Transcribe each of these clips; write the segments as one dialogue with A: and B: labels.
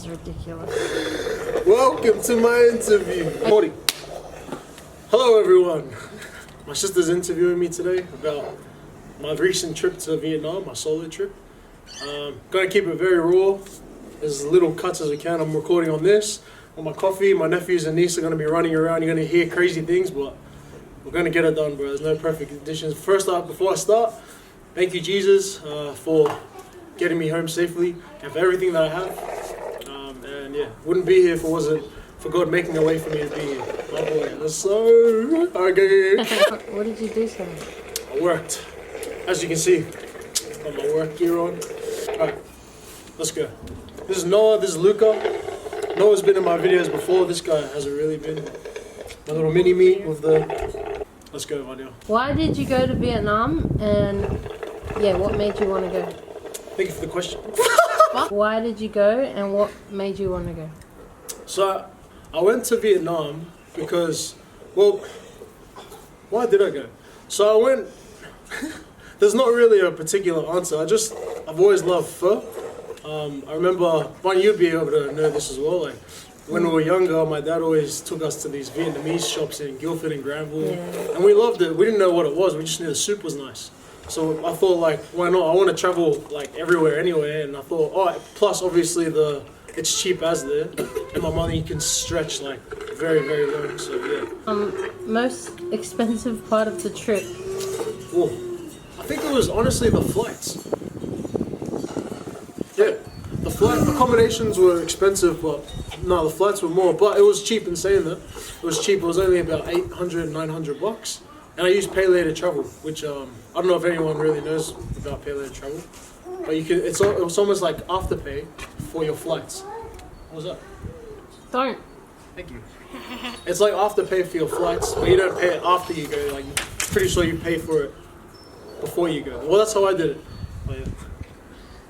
A: ridiculous.
B: Welcome to my interview. Morty. Hello everyone. My sister's interviewing me today about my recent trip to Vietnam, my solo trip. Gonna keep it very raw, as little cuts as I can. I'm recording on this, on my coffee. My nephews and niece are gonna be running around. You're gonna hear crazy things, but we're gonna get it done, bro. There's no perfect conditions. First off, before I start, thank you, Jesus, for getting me home safely and for everything that I have. And yeah, wouldn't be here if it wasn't for God making a way for me to be here. Oh boy, that's so okay.
A: What did you do, Sam?
B: I worked. As you can see, got my work gear on. Alright, let's go. This is Noah, this is Luca. Noah's been in my videos before. This guy hasn't really been. My little mini-me with the... Let's go, Vanya.
A: Why did you go to Vietnam, and yeah, what made you want to go?
B: Thank you for the question.
A: Why did you go, and what made you want to go?
B: So, I went to Vietnam because, well, why did I go? So I went, there's not really a particular answer. I've always loved pho. I remember, Vanya, you'd be able to know this as well, like, when we were younger, my dad always took us to these Vietnamese shops in Guildford and Granville, and we loved it. We didn't know what it was, we just knew the soup was nice. So I thought, like, why not? I want to travel, like, everywhere anyway, and I thought, oh, plus obviously it's cheap as there, and my money can stretch, like, very, very long, so yeah.
A: Most expensive part of the trip?
B: Well, I think it was honestly the flights. Yeah, the flight accommodations were expensive, but no, the flights were more, but it was cheap in saying that. It was cheap, it was only about $800, $900. And I used Pay Later Travel, which I don't know if anyone really knows about Pay Later Travel, but you can. It's almost like Afterpay for your flights. What was that?
A: Don't.
B: Thank you. It's like Afterpay for your flights, but you don't pay it after you go. Like, pretty sure you pay for it before you go. Well, that's how I did it. But, yeah.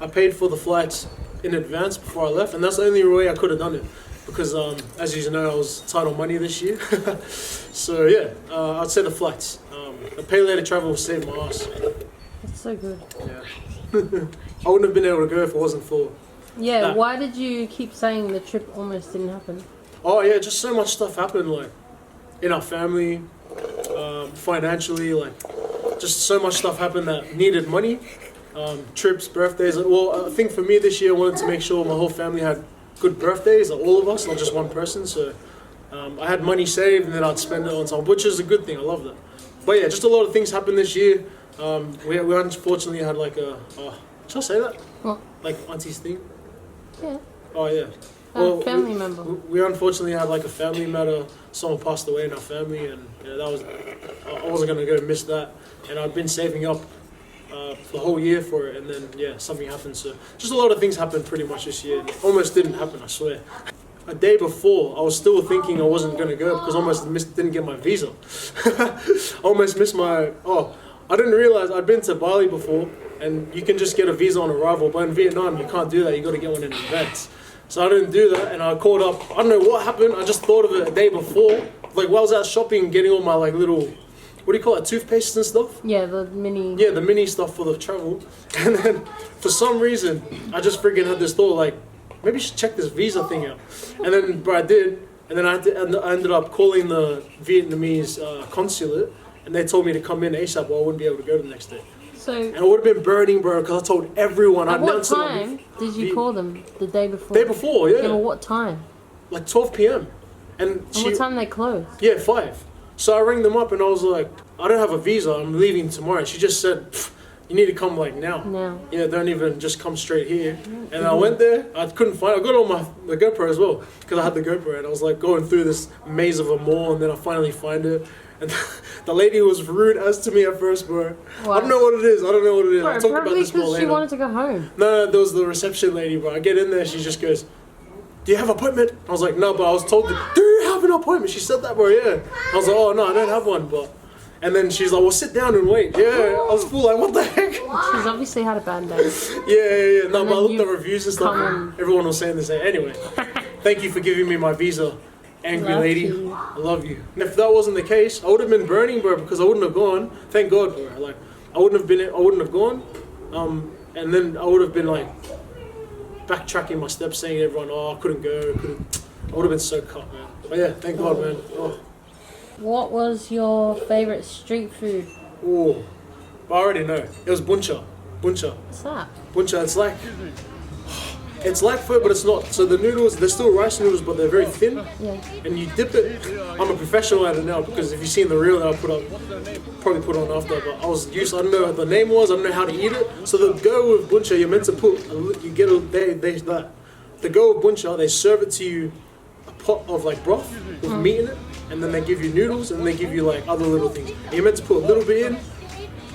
B: I paid for the flights in advance before I left, and that's the only way I could have done it. Because, as you know, I was tight on money this year. So, yeah, I'd say the flights. The Pay Later Travel saved my ass.
A: That's so good.
B: Yeah. I wouldn't have been able to go if it wasn't for that.
A: Why did you keep saying the trip almost didn't happen?
B: Oh, yeah, just so much stuff happened, like, in our family, financially, like, just so much stuff happened that needed money. Trips, birthdays. Well, I think for me this year, I wanted to make sure my whole family had good birthdays, like all of us, not just one person. So I had money saved, and then I'd spend it on something, which is a good thing. I love that. But yeah, just a lot of things happened this year. We unfortunately had like should I say that?
A: What?
B: Like Auntie's thing?
A: Yeah.
B: Oh yeah.
A: Family member.
B: We unfortunately had like a family matter. Someone passed away in our family, and yeah, that was. I wasn't gonna go miss that, and I'd been saving up the whole year for it, and then yeah, something happened. So just a lot of things happened pretty much this year. It almost didn't happen, I swear. A day before, I was still thinking I wasn't gonna go because I almost didn't get my visa. Almost missed my. I didn't realize I'd been to Bali before, and you can just get a visa on arrival. But in Vietnam, you can't do that. You got to get one in advance. So I didn't do that, and I called up. I don't know what happened. I just thought of it a day before. Like while I was out shopping, getting all my like little. What do you call it? Toothpaste and stuff?
A: Yeah, the mini...
B: Yeah, the mini stuff for the travel. And then, for some reason, I just freaking had this thought, like, maybe you should check this visa thing out. And then, I did. And then I ended up calling the Vietnamese consulate, and they told me to come in ASAP, or I wouldn't be able to go the next day.
A: So...
B: And I would have been burning, bro, because I told everyone.
A: At what time did you call them? The day before?
B: Day before, yeah.
A: Yeah, but what time?
B: Like 12 p.m. And
A: what time they closed?
B: Yeah, 5. So I rang them up and I was like, I don't have a visa, I'm leaving tomorrow. She just said, you need to come like now.
A: Now.
B: Yeah, don't even just come straight here. And I went there, I couldn't find it. I got it on the GoPro as well, because I had the GoPro, and I was like going through this maze of a mall, and then I finally find it. And the lady was rude as to me at first, bro.
A: What?
B: I don't know what it is.
A: Bro,
B: I'll talk about this more
A: because
B: later.
A: she wanted to go home.
B: No, there was the reception lady, bro. I get in there, she just goes, do you have an appointment? I was like, no, but I was told, do you have an appointment? She said that, bro, yeah. I was like, oh, no, I don't have one, but... And then she's like, well, sit down and wait. Yeah, I was full like, what the heck?
A: She's obviously had a bad day.
B: Yeah. No, but I looked at reviews and stuff, and everyone was saying the same. Anyway, thank you for giving me my visa, angry lady. I love you. And if that wasn't the case, I would have been burning, bro, because I wouldn't have gone. Thank God, bro. Like, I wouldn't have gone. And then I would have been like, backtracking my steps, saying to everyone, "Oh, I couldn't go. I would have been so cut, man." But yeah, thank God, man. Oh.
A: What was your favorite street food?
B: Oh, I already know. It was buncha. Buncha.
A: What's that?
B: Buncha. It's like pho, but it's not. So the noodles, they're still rice noodles, but they're very thin.
A: Yeah.
B: And you dip it. I'm a professional at it now because if you've seen the reel that I put up, probably put on after. But I don't know what the name was. I don't know how to eat it. So the go with buncha, you're meant to put. The go with buncha, they serve it to you a pot of like broth with meat in it, and then they give you noodles and they give you like other little things. And you're meant to put a little bit in.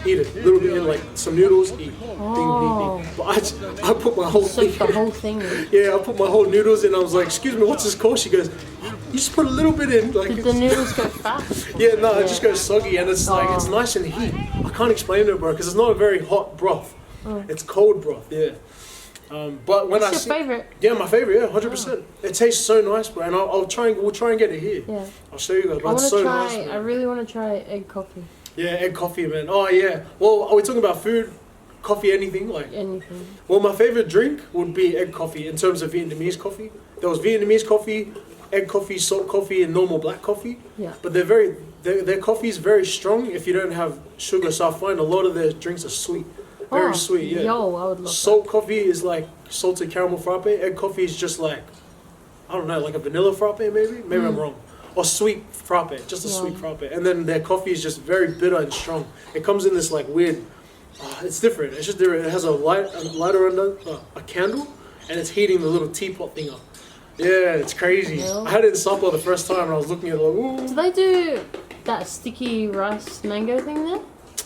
B: Eat it, a little bit in, like some noodles, eat.
A: Oh.
B: Ding. But I put my whole
A: Soak
B: thing.
A: the whole thing in.
B: Yeah, I put my whole noodles in. I was like, "Excuse me, what's this called?" She goes, "You just put a little bit in." Like,
A: Did the noodles go fast?
B: yeah, no, it just goes soggy, and it's like it's nice and heat. I can't explain it, bro, because it's not a very hot broth. It's cold broth, yeah. But when
A: What's your favorite?
B: Yeah, my favorite, yeah, 100%. It tastes so nice, bro, and we'll try and get it here.
A: Yeah.
B: I'll show you guys. But
A: I
B: it's so nice.
A: I really want to try egg coffee.
B: Yeah, egg coffee, man. Oh yeah. Well, are we talking about food, coffee, anything like?
A: Anything.
B: Well, my favorite drink would be egg coffee in terms of Vietnamese coffee. There was Vietnamese coffee, egg coffee, salt coffee, and normal black coffee.
A: Yeah.
B: But their coffee is very strong if you don't have sugar. So I find a lot of their drinks are sweet, very sweet. Yeah.
A: Yo, I would love
B: Salt coffee is like salted caramel frappe. Egg coffee is just like, I don't know, like a vanilla frappe maybe. Maybe I'm wrong. Or sweet frappe, just a sweet frappe. And then their coffee is just very bitter and strong. It comes in this like weird, it's different. It's just different. It has a lighter under, a candle, and it's heating the little teapot thing up. Yeah, it's crazy.
A: Yeah.
B: I had it in supper the first time and I was looking at it like, ooh.
A: Do they do that sticky rice mango thing there?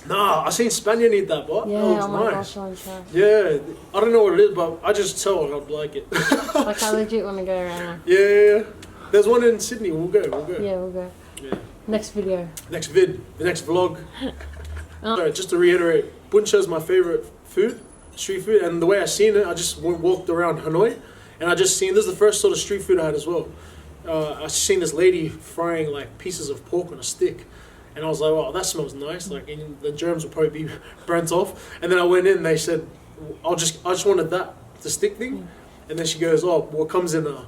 B: Nah, I seen Spaniard eat that, but
A: Yeah,
B: that looks
A: oh my
B: nice.
A: gosh, I want to try.
B: Yeah, I don't know what it is, but I just tell I'd like it.
A: Like, I legit want to go around now.
B: Yeah. There's one in Sydney. We'll go.
A: Yeah, we'll go.
B: Yeah.
A: Next video.
B: Next vid. The next vlog. Sorry, just to reiterate, buncha is my favorite food, street food, and the way I seen it, I just walked around Hanoi, and I just seen, this is the first sort of street food I had as well. I seen this lady frying like pieces of pork on a stick, and I was like, "Wow, that smells nice." Like, and the germs will probably be burnt off. And then I went in, they said, I just wanted the stick thing," and then she goes, "Oh, well, it comes in a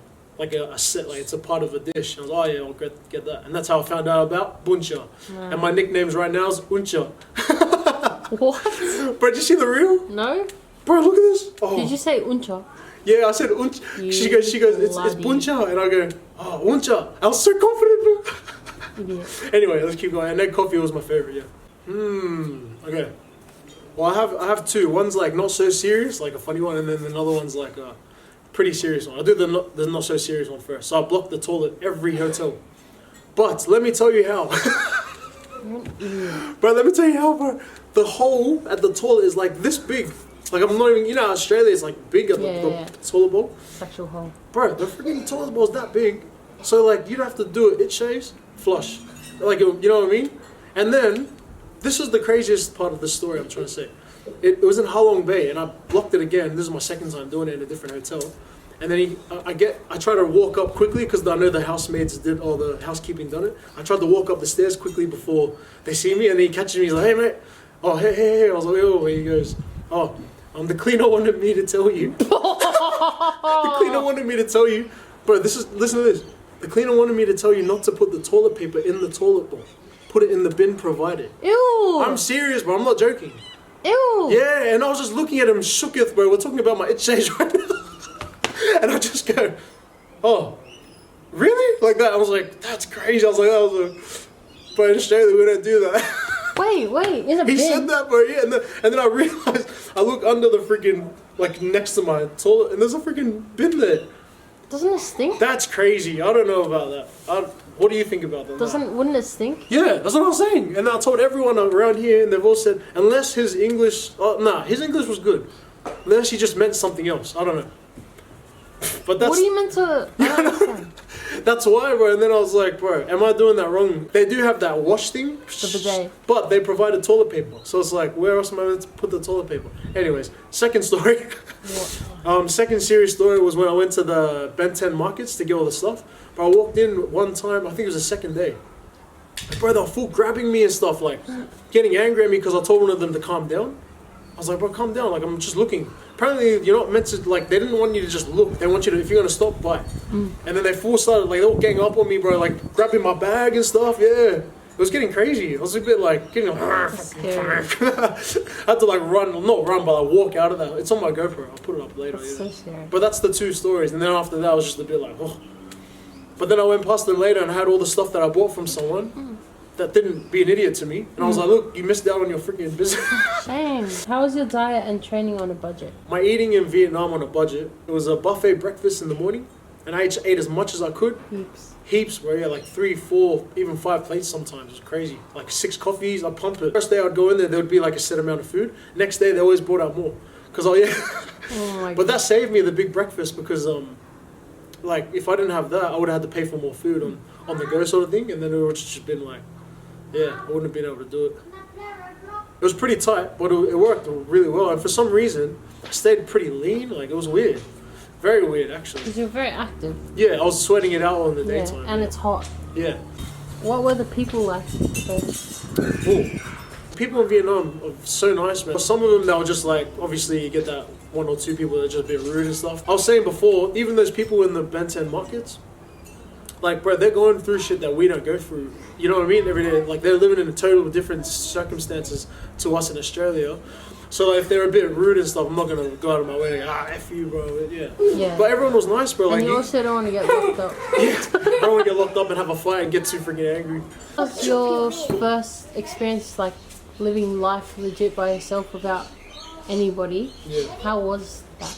B: set, like it's a part of a dish." And I was like, "Oh yeah, I'll get that." And that's how I found out about buncha.
A: Wow.
B: And my nicknames right now is Uncha.
A: What?
B: Bro, did you see the reel?
A: No?
B: Bro, look at this. Oh.
A: Did you say uncha?
B: Yeah, I said Uncha. She goes, it's buncha. And I go, "Oh, Uncha." I was so confident, bro.
A: Idiot.
B: Anyway, let's keep going. And egg coffee was my favorite, yeah. Okay. Well, I have two. One's like not so serious, like a funny one, and then another one's like a pretty serious one. I'll do the not so serious one first. So I block the toilet every hotel. But let me tell you how. Bro, let me tell you how, bro. The hole at the toilet is like this big. Like, I'm not even, you know, Australia is like big at the toilet bowl.
A: Sexual hole.
B: Bro, the freaking toilet bowl is that big. So like, you don't have to do it shaves, flush. Like, you know what I mean? And then, this is the craziest part of the story I'm trying to say. It was in Halong Bay, and I blocked it again. This is my second time doing it in a different hotel. And then I try to walk up quickly because I know the housemaids did, or the housekeeping done it. I tried to walk up the stairs quickly before they see me, and then he catches me. He's like, "Hey mate," "Oh hey." I was like, "Oh," he goes, "Oh, the cleaner wanted me to tell you." The cleaner wanted me to tell you, bro. Listen to this. The cleaner wanted me to tell you not to put the toilet paper in the toilet bowl. Put it in the bin provided.
A: Ew.
B: I'm serious, bro. I'm not joking.
A: Ew.
B: Yeah, and I was just looking at him shooketh, bro. We're talking about my itch stage right now. And I just go, "Oh, really?" Like that. I was like, "That's crazy." I was like, "But in Australia, we don't do that."
A: Wait, in a bin?
B: He said that, bro. Yeah, and then I realized, I look under the freaking, like next to my toilet, and there's a freaking bin there.
A: Doesn't it stink?
B: That's crazy. I don't know about that. What do you think about that?
A: Wouldn't it stink?
B: Yeah, that's what I was saying. And I told everyone around here, and they've all said, unless his English, his English was good. Unless he just meant something else. I don't know. But that's...
A: What are you meant to... I don't understand.
B: That's why, bro. And then I was like, bro, am I doing that wrong? They do have that wash thing.
A: The bidet.
B: But they provided toilet paper. So it's like, where else am I meant to put the toilet paper? Anyways, second story. Second serious story was when I went to the Ben 10 markets to get all the stuff. But I walked in one time, I think it was the second day. Bro, they were full grabbing me and stuff, like getting angry at me because I told one of them to calm down. I was like, "Bro, calm down. Like, I'm just looking." apparently you're not meant to, like, they didn't want you to just look. They want you to, if you're gonna stop, buy. And then they full started, like, they were getting up on me, bro, like, grabbing my bag and stuff, yeah. It was getting crazy. I was a bit like, getting like, I had to like not run, but like walk out of that. It's on my GoPro. I'll put it up later.
A: That's so scary.
B: But that's the 2 stories. And then after that, I was just a bit like, oh. But then I went past them later and had all the stuff that I bought from someone that didn't be an idiot to me. And I was like, look, you missed out on your freaking business.
A: Shame. How was your diet and training on a budget?
B: My eating in Vietnam on a budget, it was a buffet breakfast in the morning. And I ate as much as I could. Heaps, bro, yeah, like 3, 4, even 5 plates sometimes. It was crazy. Like 6 coffees, I'd pump it. First day I'd go in there would be like a set amount of food. Next day they always brought out more. Cause but that saved me the big breakfast because like if I didn't have that, I would have had to pay for more food on the go sort of thing. And then it would just been like, yeah, I wouldn't have been able to do it. It was pretty tight, but it worked really well. And for some reason, I stayed pretty lean. Like it was weird. Very weird, actually.
A: Because you're very active.
B: Yeah, I was sweating it out on the daytime.
A: And it's hot.
B: Yeah.
A: What were the people like?
B: Ooh. People in Vietnam are so nice, man. Some of them, they were just like, obviously you get that 1 or 2 people that are just a bit rude and stuff. I was saying before, even those people in the Ben 10 markets, like, bro, they're going through shit that we don't go through. You know what I mean? Every day, like, they're living in a total different circumstances to us in Australia. So like, if they're a bit rude and stuff, I'm not gonna go out of my way to F you, bro. Yeah. But everyone was nice, bro. Like,
A: and you also don't want to get locked up.
B: Yeah. I don't want to get locked up and have a fight and get too freaking angry.
A: What was your first experience, like, living life legit by yourself without anybody?
B: Yeah.
A: How was that?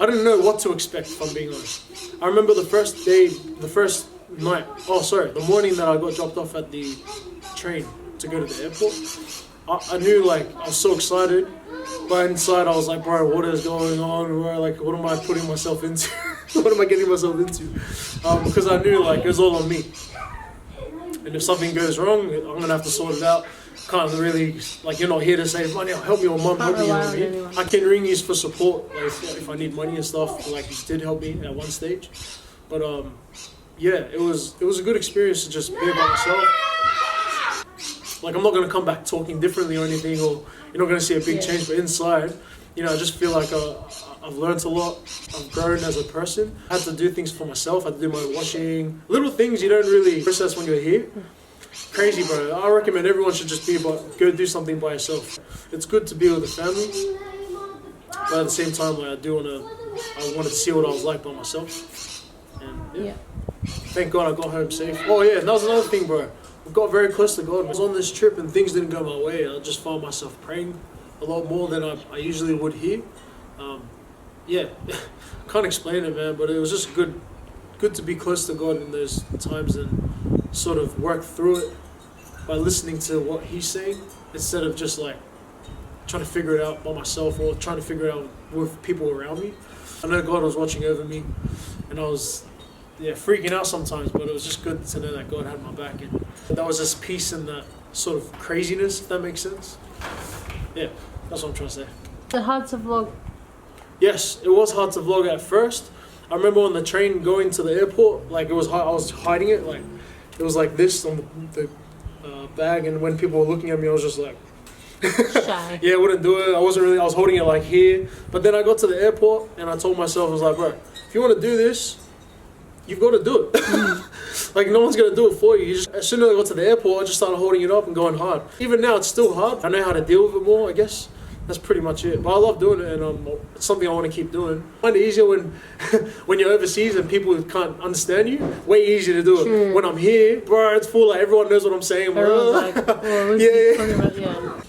B: I didn't know what to expect, if I'm being honest. I remember the first night, the morning that I got dropped off at the train to go to the airport. I knew, like, I was so excited, but inside I was like, bro, what is going on, bro? Like, what am I putting myself into? What am I getting myself into? Because I knew, like, it was all on me. And if something goes wrong, I'm going to have to sort it out. Can't really, like, you're not here to say, money, help me, or mum, help me, you know what I mean? I can ring you for support, like, if I need money and stuff, like, you did help me at one stage. But, yeah, it was a good experience to just be by myself. Like, I'm not going to come back talking differently or anything, or you're not going to see a big change, but inside, you know, I just feel like I've learned a lot. I've grown as a person. I had to do things for myself. I had to do my washing. Little things you don't really process when you're here. Crazy, bro. I recommend everyone should just go do something by yourself. It's good to be with a family, but at the same time, like, I wanted to see what I was like by myself. And thank God I got home safe. Oh yeah, that was another thing, bro. I got very close to God. I was on this trip and things didn't go my way. I just found myself praying a lot more than I usually would here. Can't explain it, man, but it was just good to be close to God in those times and sort of work through it by listening to what He's saying instead of just like trying to figure it out by myself or trying to figure it out with people around me. I know God was watching over me and I was freaking out sometimes, but it was just good to know that God had my back and that was just peace in that sort of craziness, if that makes sense. Yeah, that's what I'm trying to say.
A: The hard to vlog.
B: Yes, it was hard to vlog at first. I remember on the train going to the airport, like it was hard, I was hiding it, like it was like this on the bag, and when people were looking at me, I was just like,
A: shy.
B: Yeah, I wouldn't do it. I was holding it like here. But then I got to the airport and I told myself, I was like, bro, if you want to do this, you've got to do it. Like, no one's going to do it for you. As soon as I got to the airport, I just started holding it up and going hard. Even now, it's still hard. I know how to deal with it more, I guess. That's pretty much it. But I love doing it, and it's something I want to keep doing. I find it easier when you're overseas and people can't understand you. Way easier to do it.
A: True.
B: When I'm here, bro, it's full. Like, everyone knows what I'm saying, bro.
A: Like,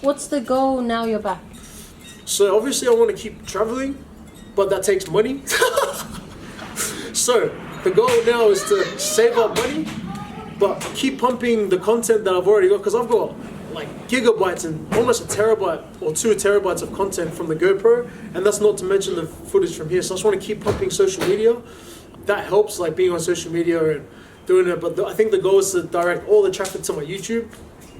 A: What's the goal now you're back?
B: So obviously I want to keep traveling, but that takes money. So the goal now is to save up money, but keep pumping the content that I've already got, because I've got like gigabytes and almost a terabyte or 2 terabytes of content from the GoPro, and that's not to mention the footage from here. So I just want to keep pumping social media. That helps, like being on social media and doing it, but I think the goal is to direct all the traffic to my YouTube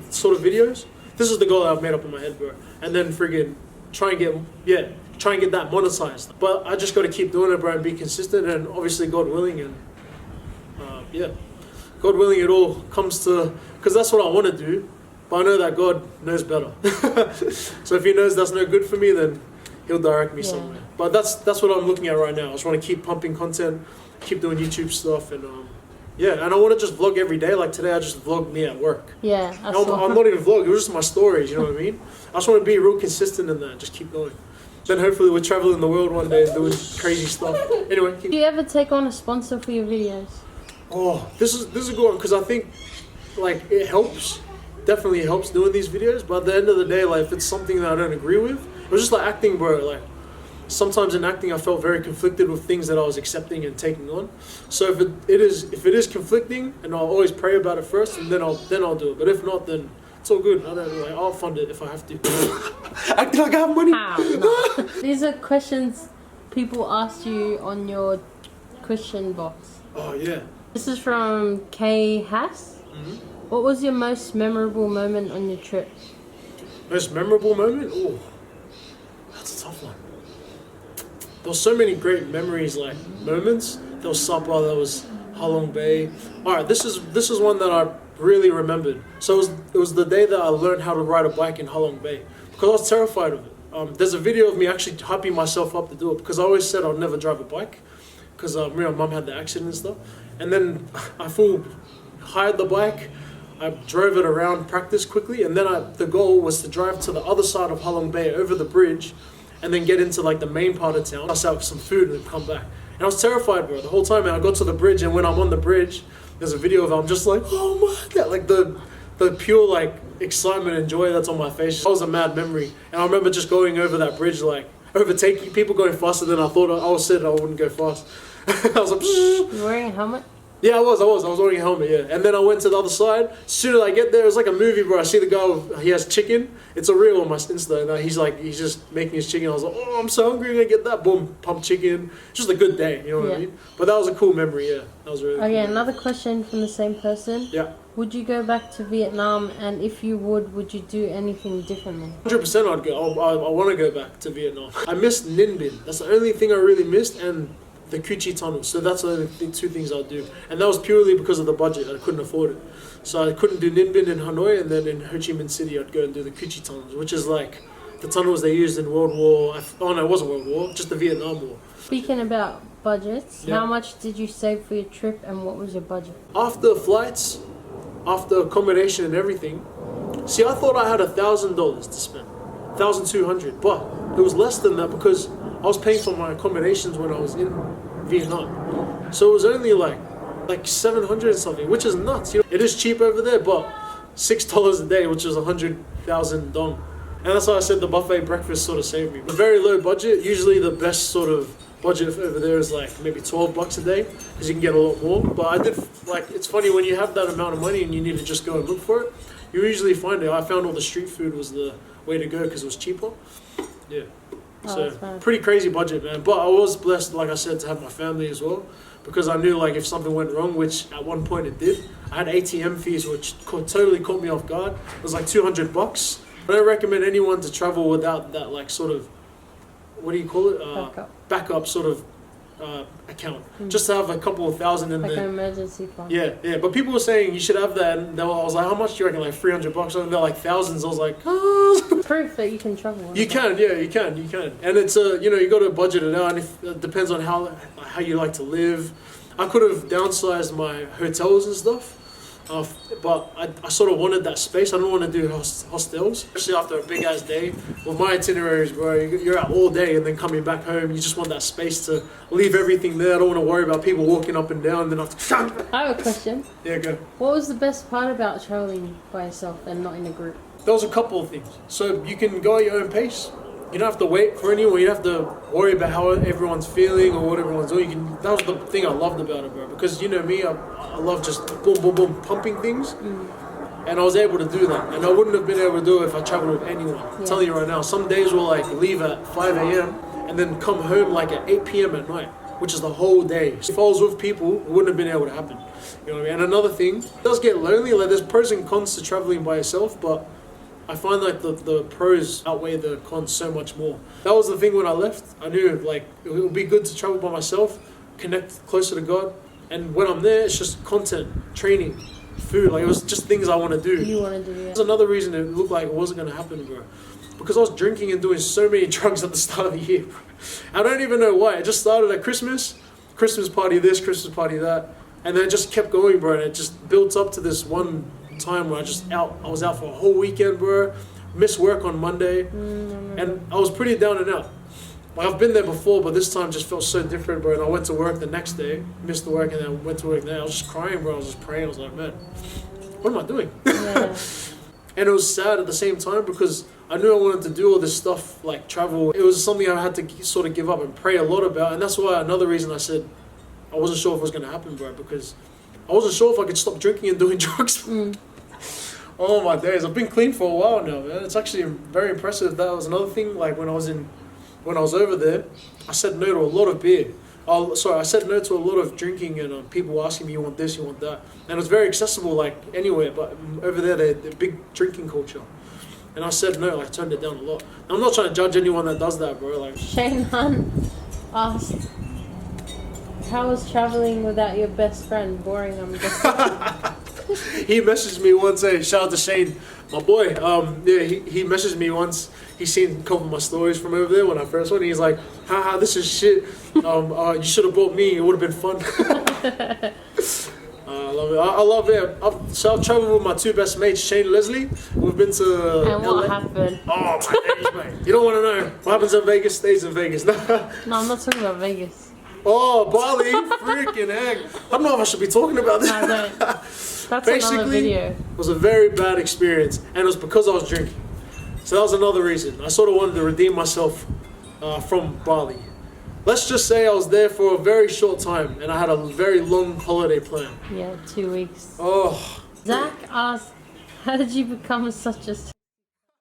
B: sort of videos. This is the goal that I've made up in my head, bro. And then friggin' try and get that monetized. But I just got to keep doing it, bro, and be consistent, and obviously God willing, and God willing, it all comes to, because that's what I want to do. But I know that God knows better. So if He knows that's no good for me, then He'll direct me somewhere. But that's what I'm looking at right now. I just want to keep pumping content, keep doing YouTube stuff, and yeah, and I want to just vlog every day. Like today, I just vlogged me at work.
A: Yeah,
B: I'm not even vlogging. It was just my stories. You know what I mean? I just want to be real consistent in that. Just keep going. Then hopefully we're traveling the world one day and doing crazy stuff. Anyway.
A: Do you ever take on a sponsor for your videos?
B: Oh, this is a good one because I think like it helps. Definitely helps doing these videos. But at the end of the day, like if it's something that I don't agree with, it was just like acting, bro. Like sometimes in acting, I felt very conflicted with things that I was accepting and taking on. So if it is conflicting, and I'll always pray about it first, and then I'll do it. But if not, then it's all good. I'll fund it if I have to. Acting like I have money.
A: How? No. These are questions people asked you on your question box.
B: Oh yeah.
A: This is from Kay Hass.
B: Mm-hmm.
A: What was your most memorable moment on your trip?
B: Most memorable moment? Oh, that's a tough one. There was so many great memories, like moments. There was Sapa, there was Halong Bay. All right, this is one that I really remembered. So it was the day that I learned how to ride a bike in Halong Bay because I was terrified of it. There's a video of me actually hyping myself up to do it because I always said I'd never drive a bike because my mum had the accident and stuff. And then I hired the bike. I drove it around, practiced quickly, and then the goal was to drive to the other side of Halong Bay over the bridge and then get into like the main part of town, pass out some food and then come back. And I was terrified, bro, the whole time. And I got to the bridge, and when I'm on the bridge, there's a video of it, I'm just like, oh my God, like the pure like excitement and joy that's on my face. That was a mad memory. And I remember just going over that bridge, like overtaking people going faster than I thought I said I wouldn't go fast. I was like,
A: You wearing a helmet?
B: yeah, I was wearing a helmet, yeah. And then I went to the other side. As soon as I get there, it was like a movie, bro. I see the guy, he has chicken. It's a reel on my Insta. And he's just making his chicken. I was like, oh, I'm so hungry, I'm gonna get that. Boom, pump chicken. Just a good day, you know what I mean? But that was a cool memory, yeah. That was really
A: Okay,
B: cool.
A: another question from the same person.
B: Yeah.
A: Would you go back to Vietnam, and if you would you do anything differently?
B: 100% I'd go. I want to go back to Vietnam. I missed Ninh Binh. That's the only thing I really missed. And the Cu Chi tunnel. So that's the only two things I'll do. And that was purely because of the budget. I couldn't afford it. So I couldn't do Ninh Binh in Hanoi, and then in Ho Chi Minh City I'd go and do the Cu Chi tunnels, which is like the tunnels they used in World War... Oh no, it wasn't World War, just the Vietnam War.
A: Speaking about budgets,
B: Yeah.
A: how much did you save for your trip, and what was your budget?
B: After flights, after accommodation and everything, see, I thought I had $1,000 to spend. 1,200, but it was less than that because I was paying for my accommodations when I was in Vietnam. So it was only like 700 and something, which is nuts. You know, it is cheap over there, but $6 a day, which is 100,000 dong. And that's why I said the buffet breakfast sort of saved me. A very low budget. Usually the best sort of budget over there is like maybe $12 a day because you can get a lot more. But I did, like, it's funny when you have that amount of money and you need to just go and look for it, you usually find it. I found all the street food was the way to go because it was cheaper. Yeah. So pretty crazy budget, man. But I was blessed, like I said, to have my family as well, because I knew like if something went wrong, which at one point it did, I had ATM fees, which totally caught me off guard. It was like $200. I don't recommend anyone to travel without that like sort of, what do you call it? Backup sort of account. Just to have a couple of thousand in
A: like
B: there.
A: an emergency fund.
B: Yeah. But people were saying you should have that, and I was like, how much do you reckon? Like $300? And they're like thousands. I was like, oh.
A: Proof that you can travel.
B: You can, yeah, you can. And it's you got to budget it out, and it depends on how you like to live. I could have downsized my hotels and stuff, but I sort of wanted that space. I don't want to do hostels, especially after a big ass day. Well, my itineraries, bro, you're out all day and then coming back home. You just want that space to leave everything there. I don't want to worry about people walking up and down. Then I
A: have a question.
B: Yeah, go.
A: What was the best part about traveling by yourself and not in a group?
B: There was a couple of things. So you can go at your own pace. You don't have to wait for anyone. You don't have to worry about how everyone's feeling or what everyone's doing. That was the thing I loved about it, bro. Because you know me, I love just boom, boom, boom, pumping things. And I was able to do that. And I wouldn't have been able to do it if I traveled with anyone. I'm telling you right now, some days we'll like leave at 5 a.m. and then come home like at 8 p.m. at night, which is the whole day. If I was with people, it wouldn't have been able to happen. You know what I mean? And another thing, it does get lonely. Like there's pros and cons to traveling by yourself, but I find like the pros outweigh the cons so much more. That was the thing when I left. I knew like it would be good to travel by myself, connect closer to God. And when I'm there, it's just content, training, food. Like it was just things I want to do.
A: You want to do, yeah.
B: That's another reason it looked like it wasn't going to happen, bro. because I was drinking and doing so many drugs at the start of the year. I don't even know why. It just started at Christmas party this, Christmas party that, and then it just kept going, bro. And it just built up to this one time where I was out for a whole weekend, bro. Missed work on Monday, and I was pretty down and out. Like, I've been there before, but this time just felt so different, bro. And I went to work the next day, missed the work, and then went to work there. I was just crying, bro. I was just praying. I was like, man, what am I doing?
A: Yeah.
B: And it was sad at the same time because I knew I wanted to do all this stuff, like travel. It was something I had to sort of give up and pray a lot about. And that's why another reason I said I wasn't sure if it was going to happen, bro, because I wasn't sure if I could stop drinking and doing drugs. Oh my days, I've been clean for a while now, man. It's actually very impressive. That was another thing, like when I was over there, I said no to a lot of beer. I said no to a lot of drinking and people asking me, you want this, you want that. And it was very accessible, like anywhere, but over there, they're big drinking culture. And I said no, I turned it down a lot. I'm not trying to judge anyone that does that, bro. Like,
A: Shane Hunt asked, how was traveling without your best friend? Boring, I'm guessing.
B: He messaged me once, hey, shout out to Shane, my boy. He messaged me once. He's seen a couple of my stories from over there when I first went. He's like, haha, this is shit. You should have brought me. It would have been fun. I love it. I love it. I've traveled with my two best mates, Shane and Leslie. We've been to
A: And
B: LA.
A: what happened?
B: Oh, my days, mate. You don't want to know. What happens in Vegas stays in Vegas.
A: No, I'm not talking about Vegas.
B: Oh, Bali, freaking heck. I don't know if I should be talking about this.
A: No, don't. That's
B: Basically,
A: another video.
B: It was a very bad experience, and it was because I was drinking. So that was another reason. I sort of wanted to redeem myself from Bali. Let's just say I was there for a very short time, and I had a very long holiday plan.
A: Yeah, 2 weeks.
B: Oh.
A: Zach asked, how did you become such a...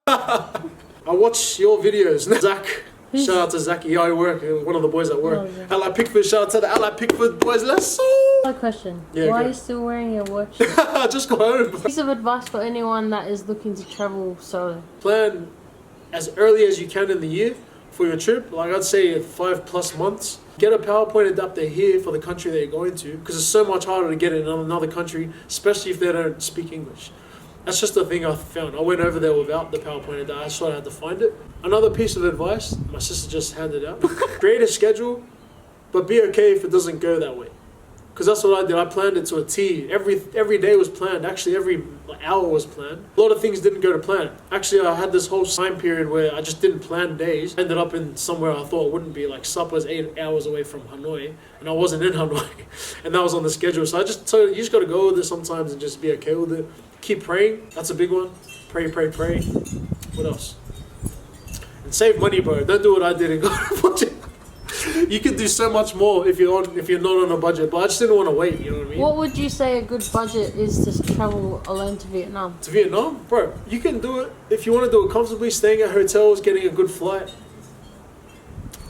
B: I watch your videos. Zach. Shout out to Zachy, I work, one of the boys at work.
A: Oh, yeah.
B: Ally Pickford, shout out to the Ally Pickford boys, let's go!
A: My question,
B: Yeah,
A: why
B: go.
A: are you still wearing your watch?
B: Just go home.
A: Piece of advice for anyone that is looking to travel solo.
B: Plan as early as you can in the year for your trip. Like I'd say 5+ months. Get a PowerPoint adapter here for the country that you're going to, because it's so much harder to get it in another country, especially if they don't speak English. That's just the thing I found. I went over there without the PowerPoint adapter. I sort of had to find it. Another piece of advice, my sister just handed out. Create a schedule, but be okay if it doesn't go that way. Because that's what I did. I planned it to a T. Every day was planned. Actually, every hour was planned. A lot of things didn't go to plan. Actually, I had this whole time period where I just didn't plan days. Ended up in somewhere I thought it wouldn't be. Like, Sup was 8 hours away from Hanoi, and I wasn't in Hanoi. And that was on the schedule. So I just told you just got to go with it sometimes and just be okay with it. Keep praying. That's a big one. Pray, pray, pray. What else? And save money, bro. Don't do what I did and go on a budget. You can do so much more if you're not on a budget. But I just didn't want to wait. You know what I mean?
A: What would you say a good budget is to travel alone to Vietnam?
B: To Vietnam, bro. You can do it if you want to do it comfortably. Staying at hotels, getting a good flight.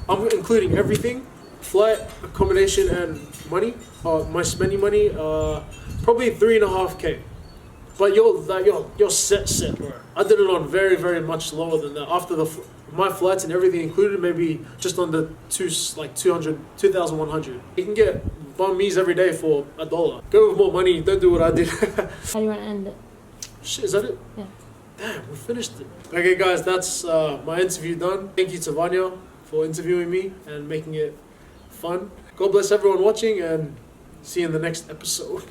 B: I'm including everything: flight, accommodation, and money. My spending money. Probably 3.5K. But you're set, bro. I did it on very, very much lower than that. After my flights and everything included, maybe just under 2,100. You can get banh mi's every day for $1. Go with more money. Don't do what I did.
A: How do you want to end it?
B: Shit, is that it?
A: Yeah.
B: Damn, we finished it. Okay, guys, that's my interview done. Thank you to Vanya for interviewing me and making it fun. God bless everyone watching, and see you in the next episode.